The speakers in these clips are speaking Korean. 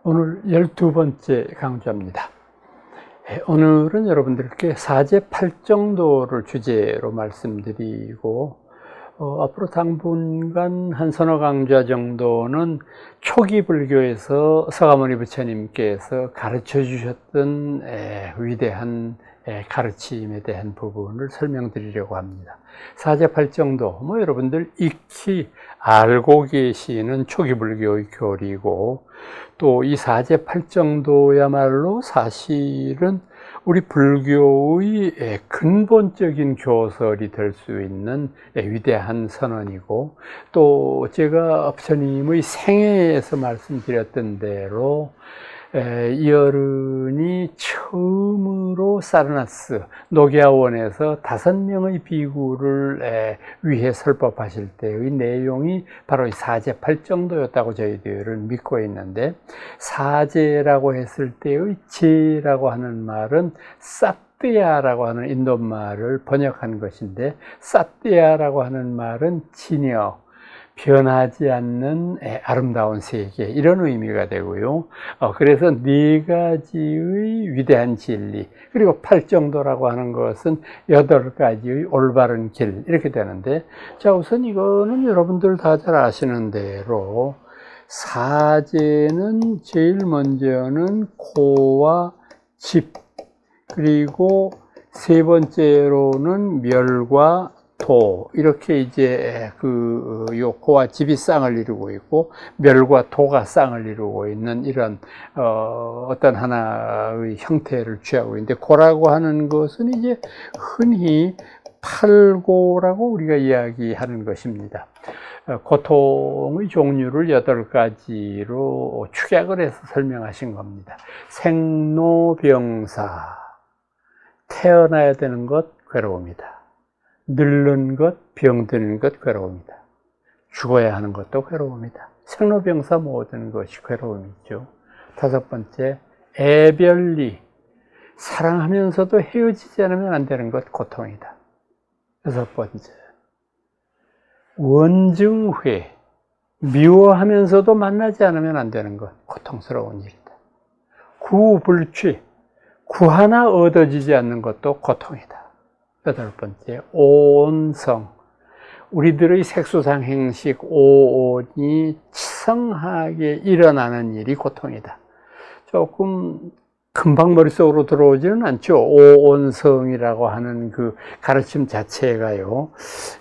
오늘 12번째 강좌입니다. 오늘은 여러분들께 사제팔정도를 주제로 말씀드리고 앞으로 당분간 한 서너 강좌 정도는 초기 불교에서 서가모니 부처님께서 가르쳐 주셨던 위대한 가르침에 대한 부분을 설명드리려고 합니다. 사제팔정도, 여러분들 익히 알고 계시는 초기 불교의 교리고, 또 이 사제팔정도야말로 사실은 우리 불교의 근본적인 교설이 될 수 있는 위대한 선언이고, 또 제가 부처님의 생애에서 말씀드렸던 대로 이어른이 처음으로 사르나스 녹야원에서 5명의 비구를 위해 설법하실 때의 내용이 바로 이 사제팔정도였다고 저희들은 믿고 있는데, 사제라고 했을 때의 제라고 하는 말은 사뜨야라고 하는 인도말을 번역한 것인데, 사뜨야라고 하는 말은 진여, 변하지 않는 아름다운 세계, 이런 의미가 되고요. 그래서 4가지의 위대한 진리, 그리고 팔정도라고 하는 것은 8가지의 올바른 길, 이렇게 되는데, 자, 우선 이거는 여러분들 다 잘 아시는 대로 사제는 제일 먼저는 고와 집, 그리고 세 번째로는 멸과 도, 이렇게 이제 요 고와 집이 쌍을 이루고 있고 멸과 도가 쌍을 이루고 있는 이런 어떤 하나의 형태를 취하고 있는데, 고라고 하는 것은 이제 흔히 팔고라고 우리가 이야기하는 것입니다. 고통의 종류를 8가지로 축약을 해서 설명하신 겁니다. 생로병사, 태어나야 되는 것 괴로움이다. 늙는 것, 병드는 것 괴로움이다. 죽어야 하는 것도 괴로움이다. 생로병사 모든 것이 괴로움이죠. 5번째, 애별리, 사랑하면서도 헤어지지 않으면 안 되는 것 고통이다. 6번째, 원증회, 미워하면서도 만나지 않으면 안 되는 것 고통스러운 일이다. 구불취, 구하나 얻어지지 않는 것도 고통이다. 8번째, 오온성, 우리들의 색수상 행식 오온이 치성하게 일어나는 일이 고통이다. 조금 금방 머릿속으로 들어오지는 않죠. 오온성이라고 하는 그 가르침 자체가요,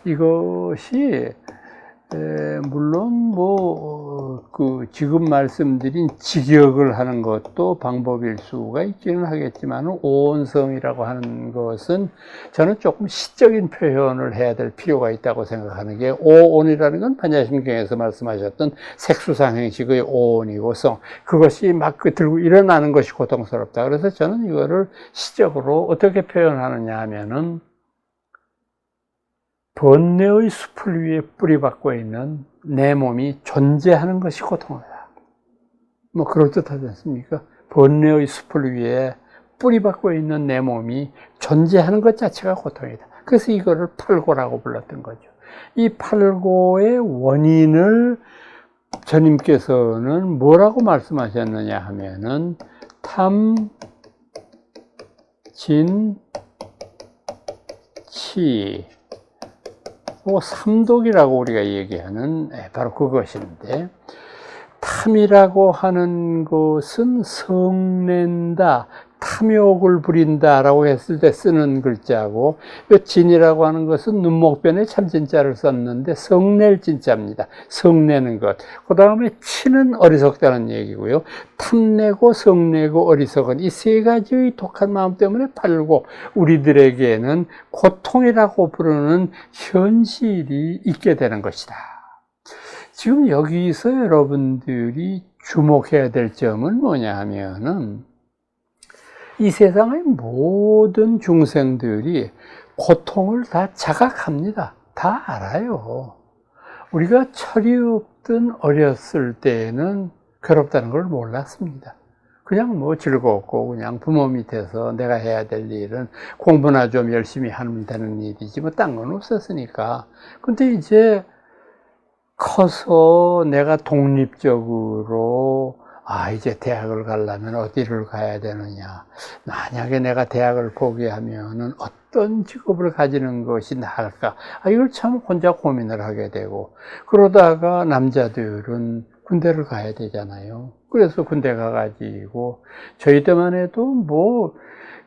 이것이 물론 지금 말씀드린 직역을 하는 것도 방법일 수가 있기는 하겠지만, 오온성이라고 하는 것은 저는 조금 시적인 표현을 해야 될 필요가 있다고 생각하는 게, 오온이라는 건 반야심경에서 말씀하셨던 색수상행식의 오온이고 성, 그것이 막 들고 일어나는 것이 고통스럽다. 그래서 저는 이거를 시적으로 어떻게 표현하느냐 하면은, 번뇌의 숲을 위에 뿌리박고 있는 내 몸이 존재하는 것이 고통이다. 그럴듯하지 않습니까? 번뇌의 숲을 위에 뿌리박고 있는 내 몸이 존재하는 것 자체가 고통이다. 그래서 이거를 팔고라고 불렀던 거죠. 이 팔고의 원인을 주님께서는 뭐라고 말씀하셨느냐 하면은, 탐, 진, 치, 삼독이라고 우리가 얘기하는 바로 그것인데, 탐이라고 하는 것은 성낸다, 탐욕을 부린다라고 했을 때 쓰는 글자고, 진이라고 하는 것은 눈목변에 참진자를 썼는데 성낼 진자입니다. 성내는 것. 그 다음에 치는 어리석다는 얘기고요. 탐내고 성내고 어리석은 이 3가지의 독한 마음 때문에 팔고 우리들에게는 고통이라고 부르는 현실이 있게 되는 것이다. 지금 여기서 여러분들이 주목해야 될 점은 뭐냐 하면은, 이 세상의 모든 중생들이 고통을 다 자각합니다. 다 알아요. 우리가 철이 없든 어렸을 때는 괴롭다는 걸 몰랐습니다. 그냥 즐겁고, 그냥 부모 밑에서 내가 해야 될 일은 공부나 좀 열심히 하면 되는 일이지, 딴 건 없었으니까. 근데 이제 커서 내가 독립적으로 이제 대학을 가려면 어디를 가야 되느냐. 만약에 내가 대학을 포기하면은 어떤 직업을 가지는 것이 나을까. 이걸 참 혼자 고민을 하게 되고, 그러다가 남자들은 군대를 가야 되잖아요. 그래서 군대 가가지고, 저희 때만 해도 뭐,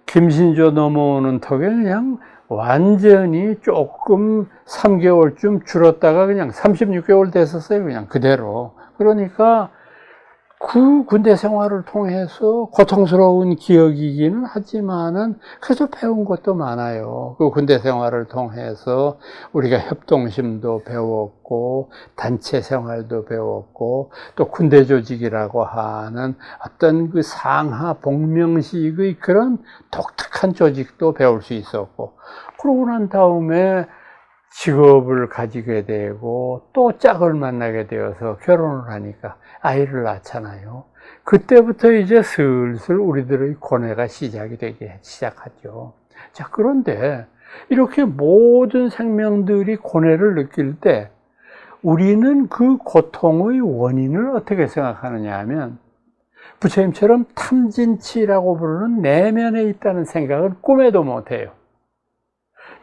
김신조 넘어오는 턱에 그냥 완전히 조금 3개월쯤 줄었다가 그냥 36개월 됐었어요. 그냥 그대로. 그러니까, 그 군대 생활을 통해서 고통스러운 기억이기는 하지만은 그래도 배운 것도 많아요. 그 군대 생활을 통해서 우리가 협동심도 배웠고 단체 생활도 배웠고 또 군대 조직이라고 하는 어떤 그 상하 복명식의 그런 독특한 조직도 배울 수 있었고, 그러고 난 다음에 직업을 가지게 되고 또 짝을 만나게 되어서 결혼을 하니까 아이를 낳잖아요. 그때부터 이제 슬슬 우리들의 고뇌가 시작하죠. 자, 그런데 이렇게 모든 생명들이 고뇌를 느낄 때 우리는 그 고통의 원인을 어떻게 생각하느냐 하면, 부처님처럼 탐진치라고 부르는 내면에 있다는 생각을 꿈에도 못해요.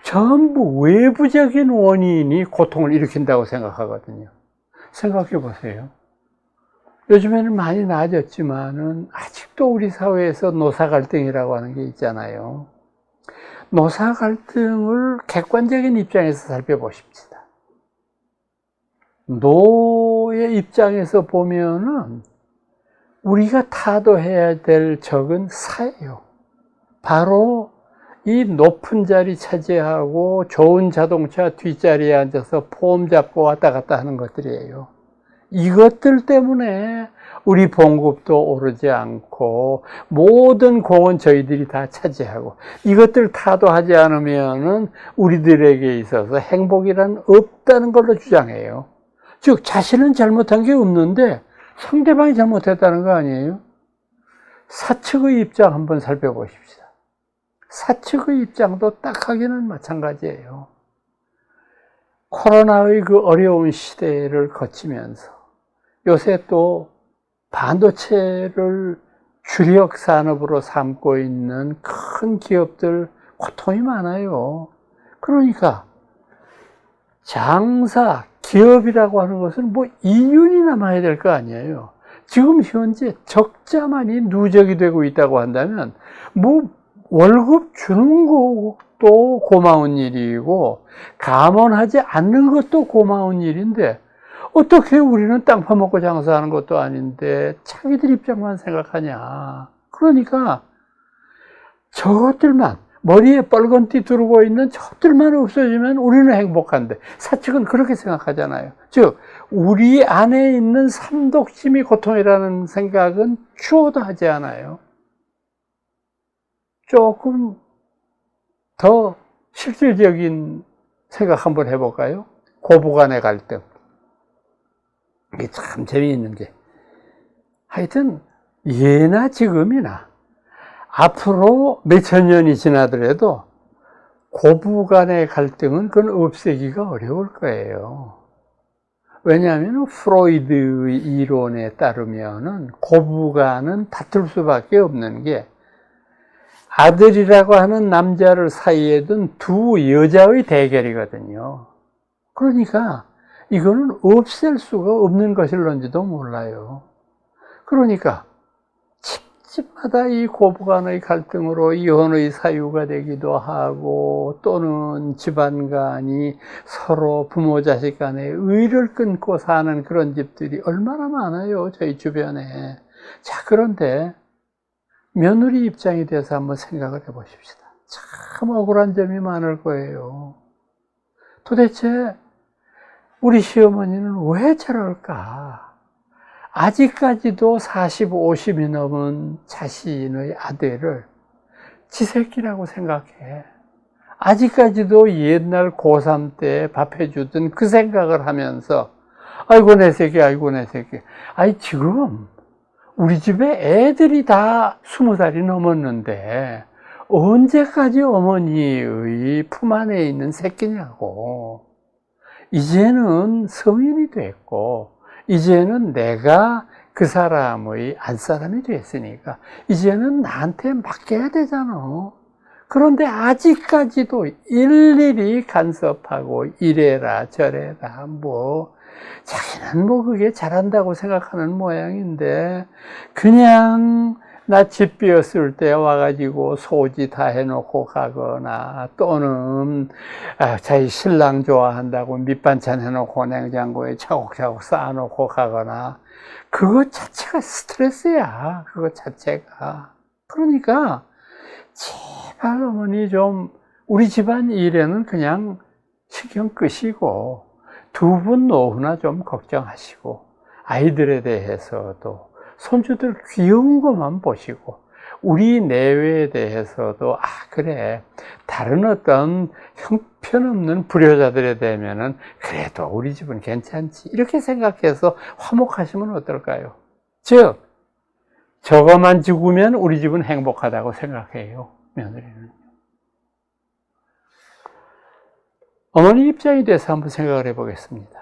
전부 외부적인 원인이 고통을 일으킨다고 생각하거든요. 생각해 보세요. 요즘에는 많이 나아졌지만은 아직도 우리 사회에서 노사 갈등이라고 하는 게 있잖아요. 노사 갈등을 객관적인 입장에서 살펴보십시다. 노의 입장에서 보면은 우리가 타도해야 될 적은 사예요. 바로 이 높은 자리 차지하고 좋은 자동차 뒷자리에 앉아서 폼 잡고 왔다 갔다 하는 것들이에요. 이것들 때문에 우리 봉급도 오르지 않고 모든 공은 저희들이 다 차지하고, 이것들 타도하지 않으면은 우리들에게 있어서 행복이란 없다는 걸로 주장해요. 즉 자신은 잘못한 게 없는데 상대방이 잘못했다는 거 아니에요? 사측의 입장 한번 살펴보십시다. 사측의 입장도 딱 하기는 마찬가지예요. 코로나의 그 어려운 시대를 거치면서 요새 또 반도체를 주력 산업으로 삼고 있는 큰 기업들 고통이 많아요. 그러니까 장사, 기업이라고 하는 것은 뭐 이윤이 남아야 될 거 아니에요. 지금 현재 적자만이 누적이 되고 있다고 한다면 뭐 월급 주는 것도 고마운 일이고 감원하지 않는 것도 고마운 일인데, 어떻게 우리는 땅 파먹고 장사하는 것도 아닌데 자기들 입장만 생각하냐. 그러니까 저것들만, 머리에 빨간띠 두르고 있는 저것들만 없어지면 우리는 행복한데, 사측은 그렇게 생각하잖아요. 즉 우리 안에 있는 삼독심이 고통이라는 생각은 추호도 하지 않아요. 조금 더 실질적인 생각 한번 해볼까요? 고부간의 갈등. 이게 참 재미있는 게, 하여튼 예나 지금이나 앞으로 몇천 년이 지나더라도 고부간의 갈등은 그건 없애기가 어려울 거예요. 왜냐하면 프로이드의 이론에 따르면은 고부간은 다툴 수밖에 없는 게, 아들이라고 하는 남자를 사이에 둔 두 여자의 대결이거든요. 그러니까 이거는 없앨 수가 없는 것일런지도 몰라요. 그러니까 집집마다 이 고부간의 갈등으로 이혼의 사유가 되기도 하고, 또는 집안 간이 서로 부모 자식 간에 의를 끊고 사는 그런 집들이 얼마나 많아요, 저희 주변에. 자, 그런데 며느리 입장에 대해서 한번 생각을 해 보십시다. 참 억울한 점이 많을 거예요. 도대체 우리 시어머니는 왜 저럴까? 아직까지도 40, 50이 넘은 자신의 아들을 지 새끼라고 생각해. 아직까지도 옛날 고3 때 밥 해주던 그 생각을 하면서 아이고 내 새끼, 아이고 내 새끼. 아니 지금 우리 집에 애들이 다 20살이 넘었는데 언제까지 어머니의 품 안에 있는 새끼냐고. 이제는 성인이 됐고 이제는 내가 그 사람의 안사람이 됐으니까 이제는 나한테 맡겨야 되잖아. 그런데 아직까지도 일일이 간섭하고 이래라 저래라 자기는 그게 잘한다고 생각하는 모양인데 그냥 나 집 비었을 때 와가지고 소지 다 해놓고 가거나 또는 자기 신랑 좋아한다고 밑반찬 해놓고 냉장고에 차곡차곡 쌓아놓고 가거나 그거 자체가 스트레스야. 그거 자체가. 그러니까 제발 어머니 좀 우리 집안 일에는 그냥 신경 끄시고 두 분 노후나 좀 걱정하시고 아이들에 대해서도 손주들 귀여운 것만 보시고 우리 내외에 대해서도 그래 다른 어떤 형편없는 불효자들에 대면은 그래도 우리 집은 괜찮지 이렇게 생각해서 화목하시면 어떨까요? 즉 저거만 죽으면 우리 집은 행복하다고 생각해요. 며느리는. 어머니 입장이 돼서 한번 생각을 해보겠습니다.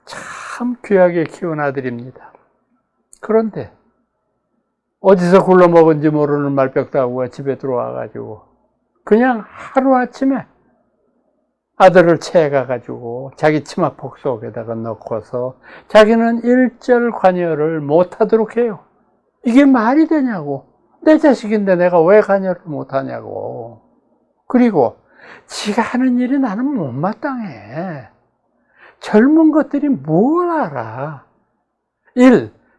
참 귀하게 키운 아들입니다. 그런데 어디서 굴러먹은지 모르는 말벽다구가 집에 들어와가지고 그냥 하루아침에 아들을 채가가지고 자기 치마폭 속에다가 넣고서 자기는 일절 관여를 못하도록 해요. 이게 말이 되냐고. 내 자식인데 내가 왜 관여를 못하냐고. 그리고 지가 하는 일이 나는 못마땅해. 젊은 것들이 뭘 알아.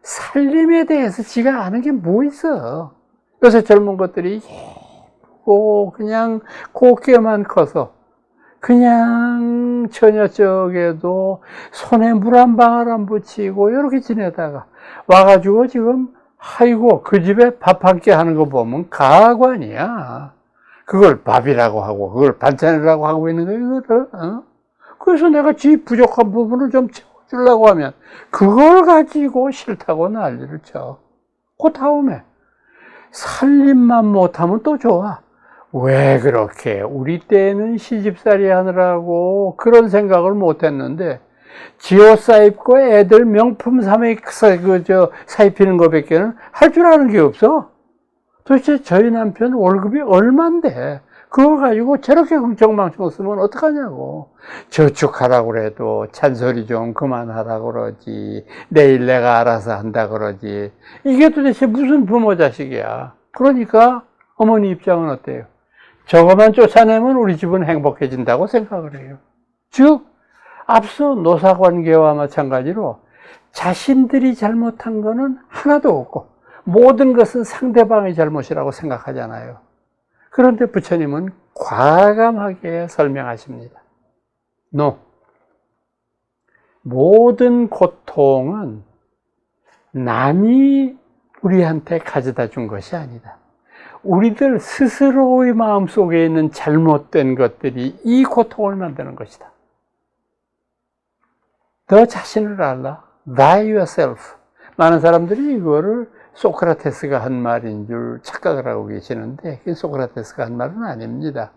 살림에 대해서 지가 아는 게 뭐 있어. 요새 젊은 것들이 예쁘고 그냥 곱게만 커서 그냥 처녀 쪽에도 손에 물 한 방울 안 붙이고 이렇게 지내다가 와가지고 지금 아이고 그 집에 밥 한 끼 하는 거 보면 가관이야. 그걸 밥이라고 하고 그걸 반찬이라고 하고 있는 거 이거를 그래서 내가 지 부족한 부분을 좀 채워주려고 하면 그걸 가지고 싫다고 난리를 쳐. 그 다음에 살림만 못하면 또 좋아. 왜 그렇게 우리 때는 시집살이 하느라고 그런 생각을 못했는데 지옷사 입고 애들 명품 사입히는 거밖에는 할 줄 아는 게 없어. 도대체 저희 남편 월급이 얼만데 그거 가지고 저렇게 흥청망청 쓰면 어떡하냐고. 저축하라고 그래도 잔소리 좀 그만하라고 그러지. 내일 내가 알아서 한다 그러지. 이게 도대체 무슨 부모 자식이야. 그러니까 어머니 입장은 어때요? 저것만 쫓아내면 우리 집은 행복해진다고 생각을 해요. 즉 앞서 노사관계와 마찬가지로 자신들이 잘못한 거는 하나도 없고 모든 것은 상대방의 잘못이라고 생각하잖아요. 그런데 부처님은 과감하게 설명하십니다. 모든 고통은 남이 우리한테 가져다 준 것이 아니다. 우리들 스스로의 마음속에 있는 잘못된 것들이 이 고통을 만드는 것이다. 너 자신을 알라. Thy yourself. 많은 사람들이 이거를 소크라테스가 한 말인 줄 착각을 하고 계시는데 소크라테스가 한 말은 아닙니다.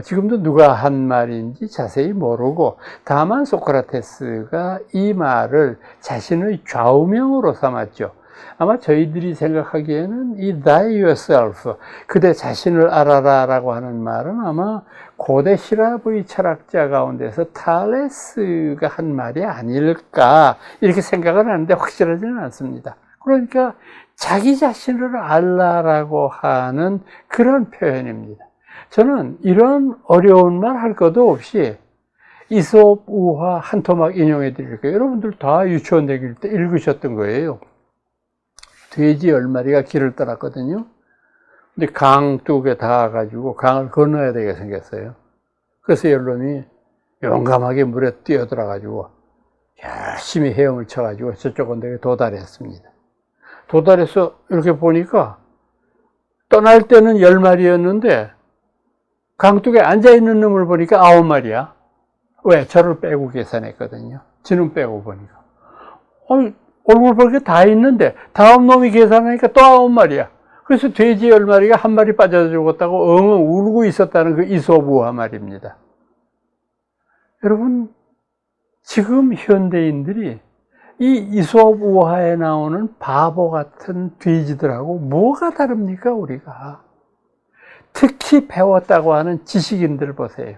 지금도 누가 한 말인지 자세히 모르고 다만 소크라테스가 이 말을 자신의 좌우명으로 삼았죠. 아마 저희들이 생각하기에는 이 thy yourself, 그대 자신을 알아라 라고 하는 말은 아마 고대 시라브의 철학자 가운데서 탈레스가 한 말이 아닐까 이렇게 생각을 하는데 확실하지는 않습니다. 그러니까 자기 자신을 알라라고 하는 그런 표현입니다. 저는 이런 어려운 말 할 것도 없이 이솝 우화 한 토막 인용해 드릴게요. 여러분들 다 유치원 다닐 때 읽으셨던 거예요. 돼지 10마리가 길을 떠났거든요. 근데 강 두 개 닿아가지고 강을 건너야 되게 생겼어요. 그래서 열 놈이 용감하게 물에 뛰어들어가지고 열심히 헤엄을 쳐가지고 저쪽 언덕에 도달했습니다. 도달해서 이렇게 보니까 떠날 때는 10마리였는데 강둑에 앉아있는 놈을 보니까 9마리야. 왜? 저를 빼고 계산했거든요. 지는 빼고 보니까. 얼굴 볼 게 다 있는데 다음 놈이 계산하니까 또 9마리야. 그래서 돼지 10마리가 한 마리 빠져 죽었다고 엉엉 울고 있었다는 그 이솝우화 말입니다. 여러분, 지금 현대인들이 이 이솝 우화에 나오는 바보 같은 돼지들하고 뭐가 다릅니까, 우리가? 특히 배웠다고 하는 지식인들 보세요.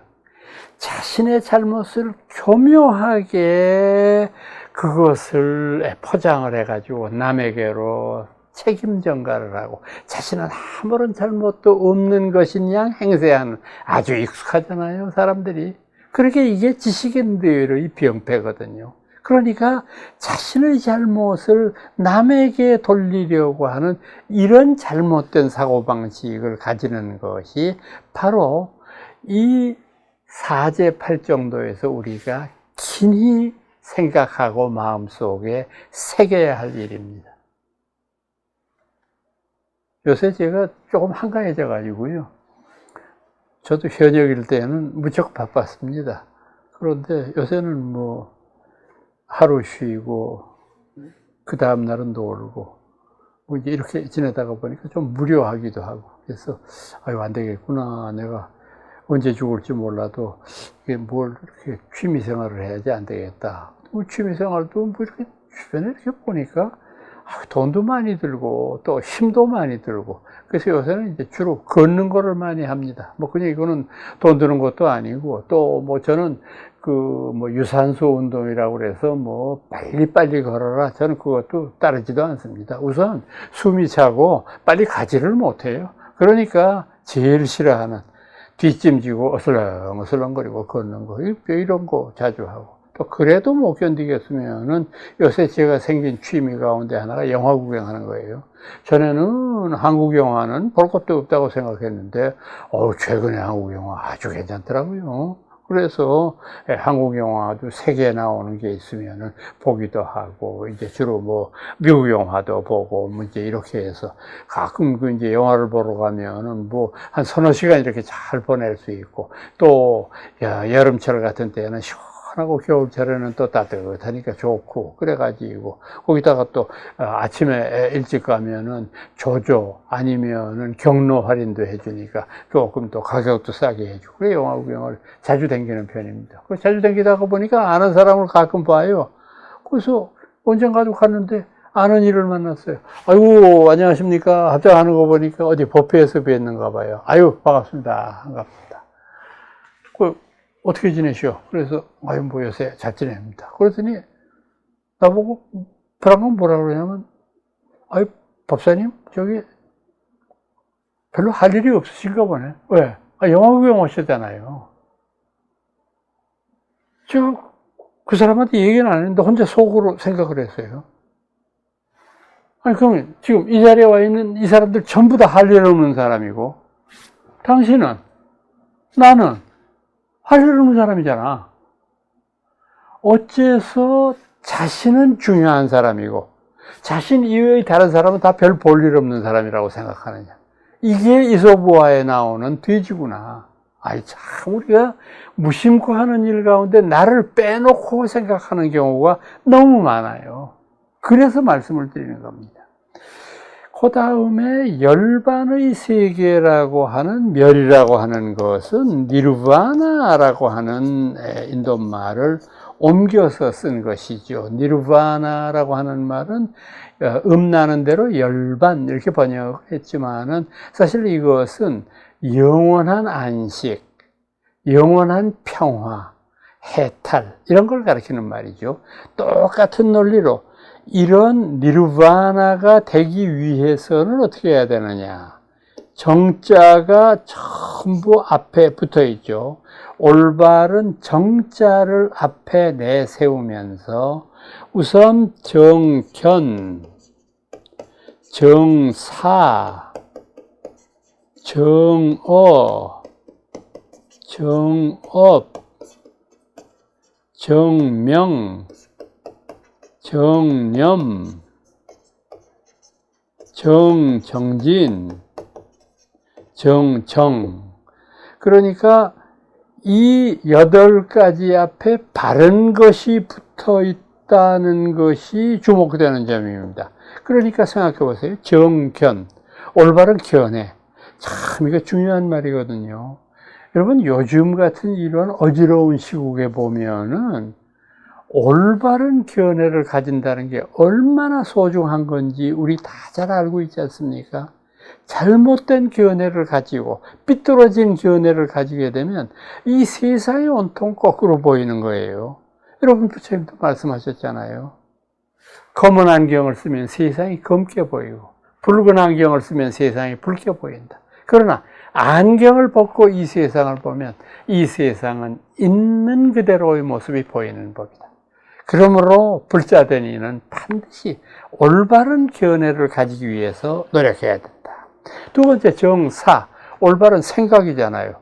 자신의 잘못을 교묘하게 그것을 포장을 해가지고 남에게로 책임 전가를 하고 자신은 아무런 잘못도 없는 것인 양 행세하는, 아주 익숙하잖아요, 사람들이. 그렇게 이게 지식인들의 병폐거든요. 그러니까 자신의 잘못을 남에게 돌리려고 하는 이런 잘못된 사고방식을 가지는 것이 바로 이 사제팔정도에서 우리가 긴히 생각하고 마음속에 새겨야 할 일입니다. 요새 제가 조금 한가해져 가지고요, 저도 현역일 때는 무척 바빴습니다. 그런데 요새는 뭐 하루 쉬고 그 다음 날은 놀고 뭐 이제 이렇게 지내다가 보니까 좀 무료하기도 하고, 그래서 아유, 안 되겠구나, 내가 언제 죽을지 몰라도 이게 뭘 이렇게 취미 생활을 해야지 안 되겠다. 취미 생활도 뭐 이렇게 주변에 이렇게 보니까 돈도 많이 들고 또 힘도 많이 들고, 그래서 요새는 이제 주로 걷는 거를 많이 합니다. 뭐 그냥 이거는 돈 드는 것도 아니고, 또 뭐 저는 그 뭐 유산소 운동이라고 그래서 뭐 빨리 걸어라, 저는 그것도 따르지도 않습니다. 우선 숨이 차고 빨리 가지를 못해요. 그러니까 제일 싫어하는 뒷짐지고 어슬렁어슬렁거리고 걷는 거, 이런 거 자주 하고, 또 그래도 못 견디겠으면은 요새 제가 생긴 취미 가운데 하나가 영화 구경하는 거예요. 전에는 한국 영화는 볼 것도 없다고 생각했는데 최근에 한국 영화 아주 괜찮더라고요. 그래서 한국 영화도 세계 나오는 게 있으면은 보기도 하고, 이제 주로 뭐 미국 영화도 보고 뭐 이제 이렇게 해서 가끔 그 이제 영화를 보러 가면은 뭐 한 서너 시간 이렇게 잘 보낼 수 있고, 또 여름철 같은 때는 하고 겨울철에는 또 따뜻하니까 좋고, 그래가지고 거기다가 또 아침에 일찍 가면은 조조 아니면은 경로 할인도 해주니까 조금 또 가격도 싸게 해주고, 그래 영화 구경을 자주 다니는 편입니다. 자주 다니다가 보니까 아는 사람을 가끔 봐요. 그래서 언젠가도 갔는데 아는 이를 만났어요. 아이고, 안녕하십니까. 합장하는 거 보니까 어디 법회에서 뵀는가 봐요. 아유, 반갑습니다. 반갑습니다. 어떻게 지내시오? 그래서 아유, 뭐 요새 잘 지냅니다. 그랬더니 나보고 그런 뭐라 그러냐면, 아유, 법사님 저기 별로 할 일이 없으신가 보네. 왜? 영화 구경 오셨잖아요. 제가 그 사람한테 얘기는 안 했는데 혼자 속으로 생각을 했어요. 아니, 그러면 지금 이 자리에 와 있는 이 사람들 전부 다 할 일 없는 사람이고, 당신은, 나는 할 일 없는 사람이잖아. 어째서 자신은 중요한 사람이고 자신 이외의 다른 사람은 다 별 볼 일 없는 사람이라고 생각하느냐. 이게 이솝우화에 나오는 돼지구나. 아이, 참 우리가 무심코 하는 일 가운데 나를 빼놓고 생각하는 경우가 너무 많아요. 그래서 말씀을 드리는 겁니다. 그 다음에 열반의 세계라고 하는, 멸이라고 하는 것은 니르바나라고 하는 인도말을 옮겨서 쓴 것이죠. 니르바나라고 하는 말은 음나는 대로 열반 이렇게 번역했지만은 사실 이것은 영원한 안식, 영원한 평화, 해탈 이런 걸 가리키는 말이죠. 똑같은 논리로 이런 니르바나가 되기 위해서는 어떻게 해야 되느냐. 정자가 전부 앞에 붙어 있죠. 올바른 정자를 앞에 내세우면서 우선 정견, 정사, 정어, 정업, 정명, 정념, 정진, 정정. 그러니까 이 8가지 앞에 바른 것이 붙어 있다는 것이 주목되는 점입니다. 그러니까 생각해 보세요. 정견, 올바른 견해. 참 이거 중요한 말이거든요. 여러분, 요즘 같은 이런 어지러운 시국에 보면은 올바른 견해를 가진다는 게 얼마나 소중한 건지 우리 다 잘 알고 있지 않습니까? 잘못된 견해를 가지고 삐뚤어진 견해를 가지게 되면 이 세상이 온통 거꾸로 보이는 거예요. 여러분 부처님도 말씀하셨잖아요. 검은 안경을 쓰면 세상이 검게 보이고 붉은 안경을 쓰면 세상이 붉게 보인다. 그러나 안경을 벗고 이 세상을 보면 이 세상은 있는 그대로의 모습이 보이는 법이다. 그러므로 불자된 이는 반드시 올바른 견해를 가지기 위해서 노력해야 된다. 두 번째 정사, 올바른 생각이잖아요.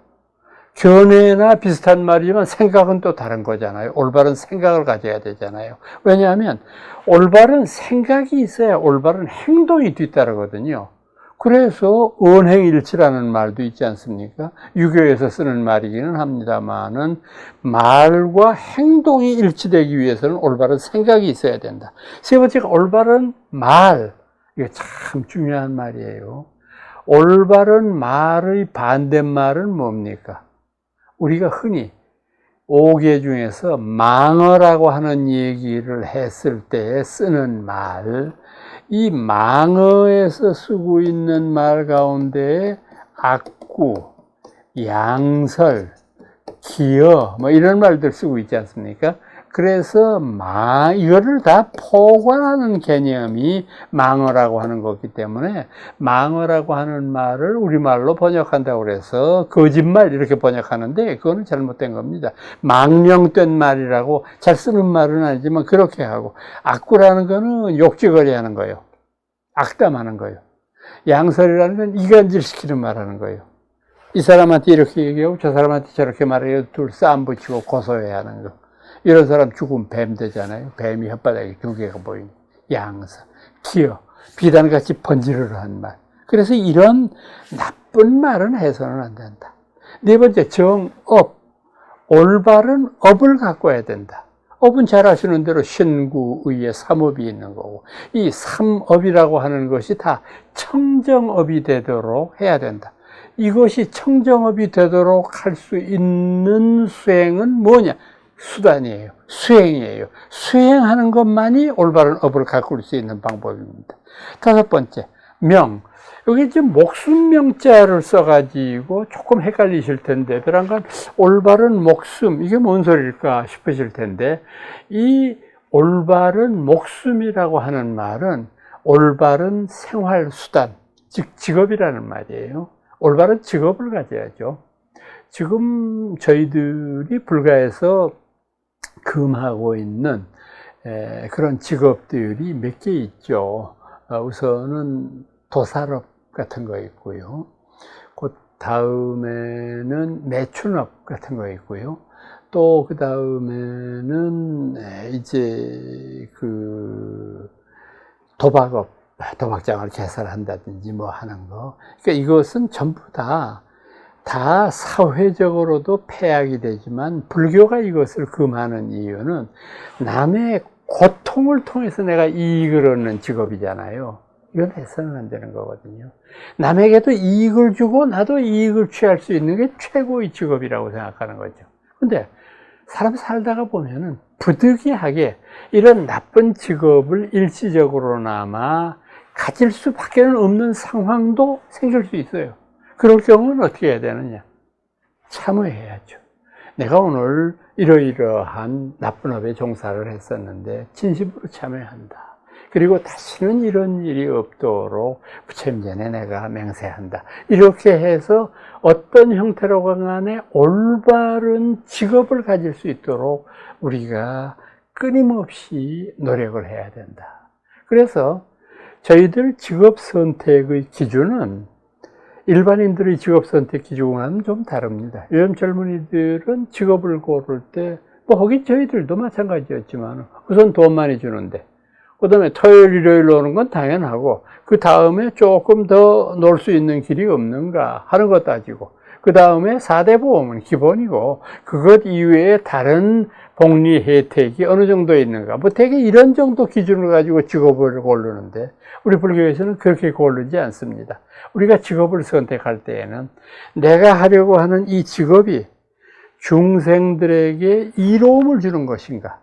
견해나 비슷한 말이지만 생각은 또 다른 거잖아요. 올바른 생각을 가져야 되잖아요. 왜냐하면 올바른 생각이 있어야 올바른 행동이 뒤따르거든요. 그래서 언행일치라는 말도 있지 않습니까? 유교에서 쓰는 말이기는 합니다만은 말과 행동이 일치되기 위해서는 올바른 생각이 있어야 된다. 세 번째가 올바른 말. 이게 참 중요한 말이에요. 올바른 말의 반대말은 뭡니까? 우리가 흔히 오계 중에서 망어라고 하는 얘기를 했을 때 쓰는 말, 이 망어에서 쓰고 있는 말 가운데 악구, 양설, 기어 뭐 이런 말들 쓰고 있지 않습니까? 그래서 이거를 다 포괄하는 개념이 망어라고 하는 거기 때문에 망어라고 하는 말을 우리말로 번역한다고 그래서 거짓말 이렇게 번역하는데 그거는 잘못된 겁니다. 망령된 말이라고 잘 쓰는 말은 아니지만 그렇게 하고, 악구라는 거는 욕지거리 하는 거예요. 악담하는 거예요. 양설이라는 건 이간질 시키는 말 하는 거예요. 이 사람한테 이렇게 얘기하고 저 사람한테 저렇게 말해요. 둘 싸움 붙이고 고소해 하는 거. 이런 사람 죽으면 뱀 되잖아요. 뱀이 혓바닥에 두 개가 보이는 양설, 기어, 비단같이 번지르르한 말. 그래서 이런 나쁜 말은 해서는 안 된다. 네 번째, 정업. 올바른 업을 가꿔야 된다. 업은 잘 아시는 대로 신구, 의에 삼업이 있는 거고, 이 삼업이라고 하는 것이 다 청정업이 되도록 해야 된다. 이것이 청정업이 되도록 할 수 있는 수행은 뭐냐? 수단이에요. 수행이에요. 수행하는 것만이 올바른 업을 가꿀 수 있는 방법입니다. 다섯 번째, 명. 여기 지금 목숨명자를 써가지고 조금 헷갈리실 텐데, 그런가 올바른 목숨, 이게 뭔 소리일까 싶으실 텐데, 이 올바른 목숨이라고 하는 말은 올바른 생활수단, 즉 직업이라는 말이에요. 올바른 직업을 가져야죠. 지금 저희들이 불가에서 금하고 있는 그런 직업들이 몇 개 있죠. 우선은 도살업 같은 거 있고요. 그 다음에는 매춘업 같은 거 있고요. 또 그 다음에는 이제 그 도박업, 도박장을 개설한다든지 뭐 하는 거. 그러니까 이것은 전부 다 사회적으로도 폐악이 되지만 불교가 이것을 금하는 이유는 남의 고통을 통해서 내가 이익을 얻는 직업이잖아요. 이건 해서는 안 되는 거거든요. 남에게도 이익을 주고 나도 이익을 취할 수 있는 게 최고의 직업이라고 생각하는 거죠. 근데 사람 살다가 보면은 부득이하게 이런 나쁜 직업을 일시적으로나마 가질 수밖에 없는 상황도 생길 수 있어요. 그럴 경우는 어떻게 해야 되느냐? 참여해야죠. 내가 오늘 이러이러한 나쁜 업에 종사를 했었는데 진심으로 참여한다. 그리고 다시는 이런 일이 없도록 부처님 전에 내가 맹세한다. 이렇게 해서 어떤 형태로 간에 올바른 직업을 가질 수 있도록 우리가 끊임없이 노력을 해야 된다. 그래서 저희들 직업 선택의 기준은 일반인들의 직업 선택 기준과는 좀 다릅니다. 요즘 젊은이들은 직업을 고를 때, 거기 저희들도 마찬가지였지만, 우선 돈 많이 주는데, 그 다음에 토요일, 일요일 오는 건 당연하고, 그 다음에 조금 더 놀 수 있는 길이 없는가 하는 것 따지고, 그 다음에 4대 보험은 기본이고, 그것 이외에 다른 복리 혜택이 어느 정도 있는가. 뭐 되게 이런 정도 기준을 가지고 직업을 고르는데, 우리 불교에서는 그렇게 고르지 않습니다. 우리가 직업을 선택할 때에는 내가 하려고 하는 이 직업이 중생들에게 이로움을 주는 것인가,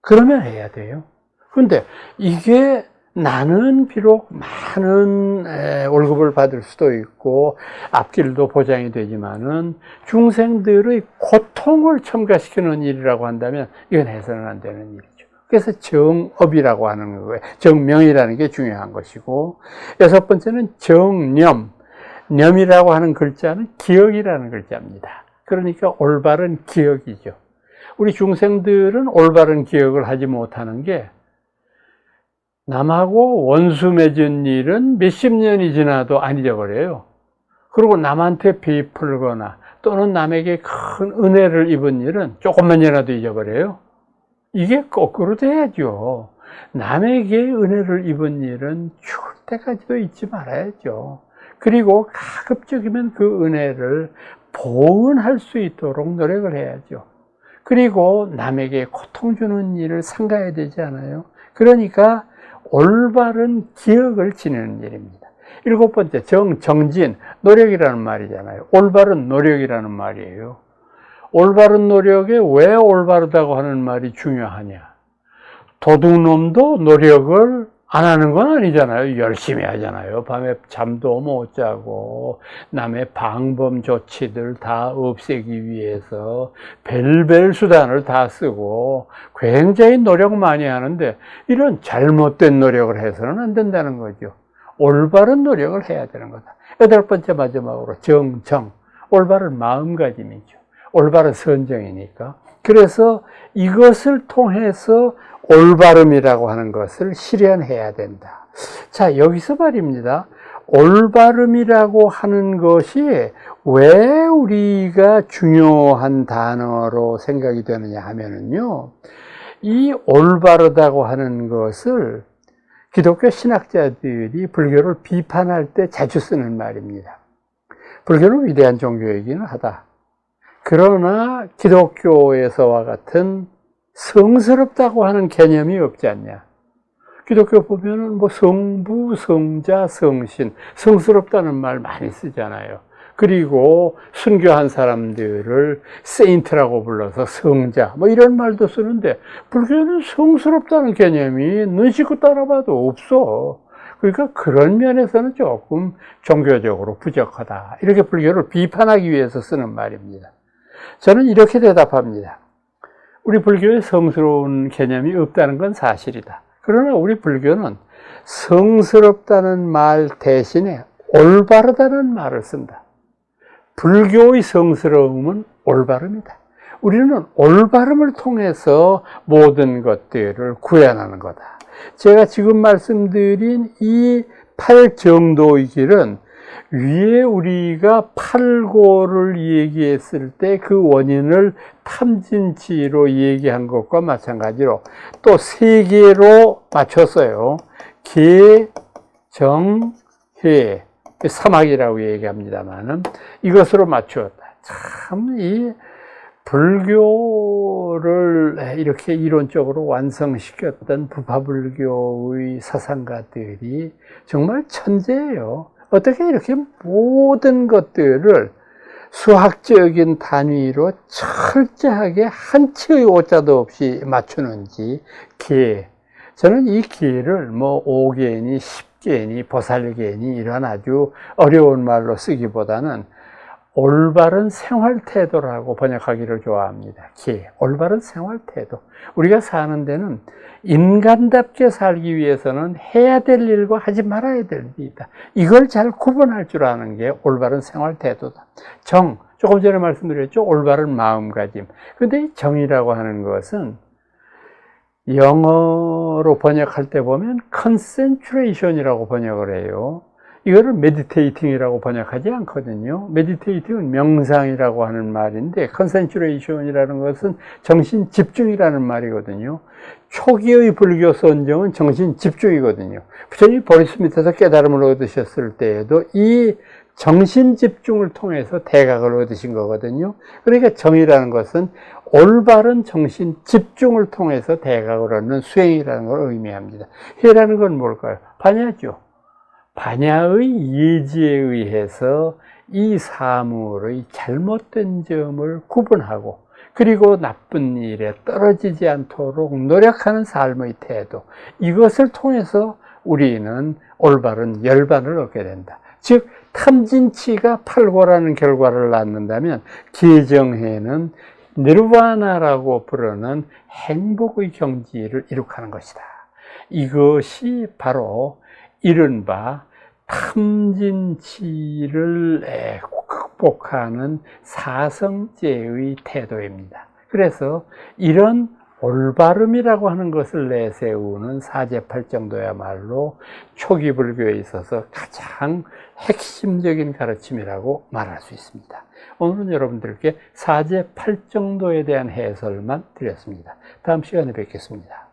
그러면 해야 돼요. 근데 이게 나는 비록 많은 월급을 받을 수도 있고 앞길도 보장이 되지만은 중생들의 고통을 첨가시키는 일이라고 한다면 이건 해서는 안 되는 일이죠. 그래서 정업이라고 하는 거예요. 정명이라는 게 중요한 것이고, 여섯 번째는 정념. 념이라고 하는 글자는 기억이라는 글자입니다. 그러니까 올바른 기억이죠. 우리 중생들은 올바른 기억을 하지 못하는 게, 남하고 원수 맺은 일은 몇십 년이 지나도 안 잊어버려요. 그리고 남한테 베풀거나 또는 남에게 큰 은혜를 입은 일은 조금만 지나도 잊어버려요. 이게 거꾸로 돼야죠. 남에게 은혜를 입은 일은 죽을 때까지도 잊지 말아야죠. 그리고 가급적이면 그 은혜를 보은할 수 있도록 노력을 해야죠. 그리고 남에게 고통 주는 일을 삼가야 되지 않아요? 그러니까 올바른 기억을 지내는 일입니다. 일곱 번째, 정진, 노력이라는 말이잖아요. 올바른 노력이라는 말이에요. 올바른 노력에 왜 올바르다고 하는 말이 중요하냐? 도둑놈도 노력을 안 하는 건 아니잖아요. 열심히 하잖아요. 밤에 잠도 못 자고 남의 방범 조치들 다 없애기 위해서 별별 수단을 다 쓰고 굉장히 노력 많이 하는데, 이런 잘못된 노력을 해서는 안 된다는 거죠. 올바른 노력을 해야 되는 거다. 여덟 번째, 마지막으로 정. 올바른 마음가짐이죠. 올바른 선정이니까. 그래서 이것을 통해서 올바름이라고 하는 것을 실현해야 된다. 자, 여기서 말입니다. 올바름이라고 하는 것이 왜 우리가 중요한 단어로 생각이 되느냐 하면은요, 이 올바르다고 하는 것을 기독교 신학자들이 불교를 비판할 때 자주 쓰는 말입니다. 불교는 위대한 종교이기는 하다. 그러나 기독교에서와 같은 성스럽다고 하는 개념이 없지 않냐. 기독교 보면은 뭐 성부, 성자, 성신, 성스럽다는 말 많이 쓰잖아요. 그리고 순교한 사람들을 세인트라고 불러서 성자, 뭐 이런 말도 쓰는데, 불교는 성스럽다는 개념이 눈 씻고 따라봐도 없어. 그러니까 그런 면에서는 조금 종교적으로 부족하다. 이렇게 불교를 비판하기 위해서 쓰는 말입니다. 저는 이렇게 대답합니다. 우리 불교에 성스러운 개념이 없다는 건 사실이다. 그러나 우리 불교는 성스럽다는 말 대신에 올바르다는 말을 쓴다. 불교의 성스러움은 올바름이다. 우리는 올바름을 통해서 모든 것들을 구현하는 거다. 제가 지금 말씀드린 이 팔정도의 길은 위에 우리가 팔고를 얘기했을 때 그 원인을 탐진치로 얘기한 것과 마찬가지로 또 세 개로 맞췄어요. 계, 정, 회, 사막이라고 얘기합니다만은 이것으로 맞추었다. 참 이 불교를 이렇게 이론적으로 완성시켰던 부파불교의 사상가들이 정말 천재예요. 어떻게 이렇게 모든 것들을 수학적인 단위로 철저하게 한 치의 오자도 없이 맞추는지. 계, 저는 이 계를 뭐 오계니, 십계니, 보살계니 이런 아주 어려운 말로 쓰기보다는 올바른 생활태도라고 번역하기를 좋아합니다. 계, 올바른 생활태도. 우리가 사는 데는 인간답게 살기 위해서는 해야 될 일과 하지 말아야 될 일이 있다. 이걸 잘 구분할 줄 아는 게 올바른 생활태도다. 정, 조금 전에 말씀드렸죠. 올바른 마음가짐. 근데 이 정이라고 하는 것은 영어로 번역할 때 보면 concentration이라고 번역을 해요. 이거를 meditating이라고 번역하지 않거든요. meditating은 명상이라고 하는 말인데, concentration이라는 것은 정신 집중이라는 말이거든요. 초기의 불교 선정은 정신 집중이거든요. 부처님이 보리스 밑에서 깨달음을 얻으셨을 때에도 이 정신 집중을 통해서 대각을 얻으신 거거든요. 그러니까 정이라는 것은 올바른 정신 집중을 통해서 대각을 얻는 수행이라는 걸 의미합니다. 회라는 건 뭘까요? 반야죠. 반야의 예지에 의해서 이 사물의 잘못된 점을 구분하고 그리고 나쁜 일에 떨어지지 않도록 노력하는 삶의 태도, 이것을 통해서 우리는 올바른 열반을 얻게 된다. 즉 탐진치가 팔고라는 결과를 낳는다면 계정해는 니르바나라고 부르는 행복의 경지를 이룩하는 것이다. 이것이 바로 이른바 탐진치를 극복하는 사성제의 태도입니다. 그래서 이런 올바름이라고 하는 것을 내세우는 사제팔정도야말로 초기 불교에 있어서 가장 핵심적인 가르침이라고 말할 수 있습니다. 오늘은 여러분들께 사제팔정도에 대한 해설만 드렸습니다. 다음 시간에 뵙겠습니다.